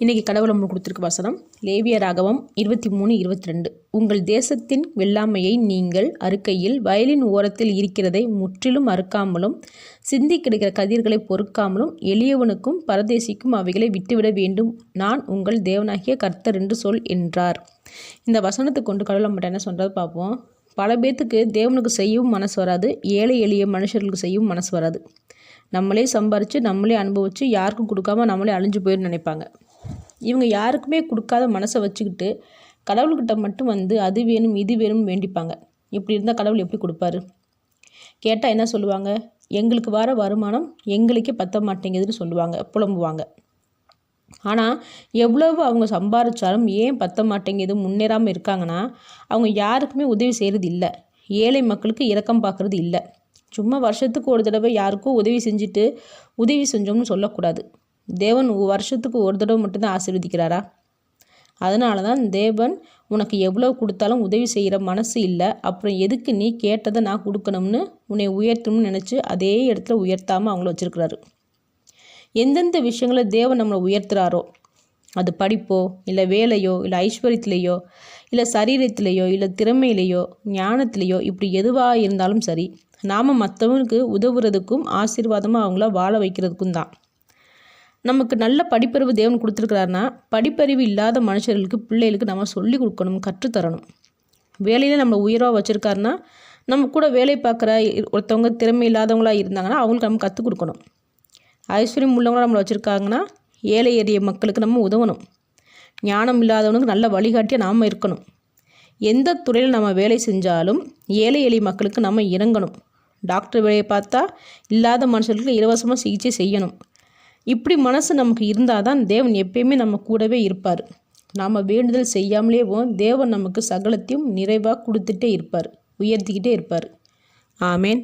இன்றைக்கி கடவுள் நம்மளுக்கு கொடுத்துருக்க வசனம் லேவியராகமம் 23:22. உங்கள் தேசத்தின் வெள்ளாமையை நீங்கள் அறுக்கையில் வயலின் ஓரத்தில் இருக்கிறதை முற்றிலும் அறுக்காமலும் சிந்தி கிடக்கிற கதிர்களை பொறுக்காமலும் எளியவனுக்கும் பரதேசிக்கும் அவைகளை விட்டுவிட வேண்டும். நான் உங்கள் தேவனாகிய கர்த்தர் என்று சொல் என்றார். இந்த வசனத்தை கொண்டு கடவுள் நம்மகிட்ட என்ன சொல்கிறது பார்ப்போம். பல பேர்த்துக்கு தேவனுக்கு செய்யவும் மனசு வராது, ஏழை எளிய மனுஷர்களுக்கு செய்யவும் மனசு வராது. நம்மளே சம்பாரித்து நம்மளே அனுபவித்து யாருக்கும் கொடுக்காம நம்மளே அழிஞ்சு போயின்னு நினைப்பாங்க. இவங்க யாருக்குமே கொடுக்காத மனசை வச்சுக்கிட்டு கடவுள்கிட்ட மட்டும் வந்து அது வேணும் இது வேணும்னு வேண்டிப்பாங்க. இப்படி இருந்தால் கடவுள் எப்படி கொடுப்பாரு? கேட்டால் என்ன சொல்லுவாங்க? எங்களுக்கு வர வருமானம் எங்களுக்கே பத்த மாட்டேங்குதுன்னு சொல்லுவாங்க, புலம்புவாங்க. ஆனால் எவ்வளவு அவங்க சம்பாதிச்சாலும் ஏன் பத்த மாட்டேங்குது, முன்னேறாமல் இருக்காங்கன்னா அவங்க யாருக்குமே உதவி செய்கிறது இல்லை. ஏழை மக்களுக்கு இரக்கம் பார்க்குறது இல்லை. சும்மா வருஷத்துக்கு ஒரு தடவை யாருக்கும் உதவி செஞ்சுட்டு உதவி செஞ்சோம்னு சொல்லக்கூடாது. தேவன் வருஷத்துக்கு ஒரு தடவை மட்டும்தான் ஆசீர்வதிக்கிறாரா? அதனால தான் தேவன் உனக்கு எவ்வளோ கொடுத்தாலும் உதவி செய்கிற மனசு இல்லை, அப்புறம் எதுக்கு நீ கேட்டதை நான் கொடுக்கணும்னு உன்னை உயர்த்தணும்னு நினச்சி அதே இடத்துல உயர்த்தாமல் அவங்கள வச்சுருக்கிறாரு. எந்தெந்த விஷயங்களை தேவன் நம்மளை உயர்த்துறாரோ, அது படிப்போ இல்லை வேலையோ இல்லை ஐஸ்வர்யத்திலேயோ இல்லை சரீரத்திலேயோ இல்லை திறமையிலேயோ ஞானத்திலேயோ இப்படி எதுவாக இருந்தாலும் சரி, நாம் மற்றவங்களுக்கு உதவுறதுக்கும் ஆசீர்வாதமாக அவங்கள வாழ வைக்கிறதுக்கும் தான். நமக்கு நல்ல படிப்பறிவு தேவன் கொடுத்துருக்கிறாருன்னா படிப்பறிவு இல்லாத மனுஷர்களுக்கு பிள்ளைகளுக்கு நம்ம சொல்லி கொடுக்கணும், கற்றுத்தரணும். வேலையில் நம்ம உயர்வாக வச்சுருக்காருன்னா நம்ம கூட வேலை பார்க்குற ஒருத்தவங்க திறமை இல்லாதவங்களாக இருந்தாங்கன்னா அவங்களுக்கு நம்ம கற்றுக் கொடுக்கணும். ஐஸ்வர்யம் உள்ளவங்களாக நம்மளை வச்சுருக்காங்கன்னா ஏழை எளிய மக்களுக்கு நம்ம உதவணும். ஞானம் இல்லாதவனுக்கு நல்ல வழிகாட்டியாக நாம் இருக்கணும். எந்த துறையில் நம்ம வேலை செஞ்சாலும் ஏழை எளிய மக்களுக்கு நம்ம இறங்கணும். டாக்டர் வேலையை பார்த்தா இல்லாத மனுஷர்களுக்கு இலவசமாக சிகிச்சை செய்யணும். இப்படி மனசு நமக்கு இருந்தால் தான் தேவன் எப்பயுமே நம்ம கூடவே இருப்பார். நாம் வேண்டுதல் செய்யாமலே தேவன் நமக்கு சகலத்தையும் நிறைவாக கொடுத்துட்டே இருப்பார், உயர்த்திக்கிட்டே இருப்பார். ஆமேன்.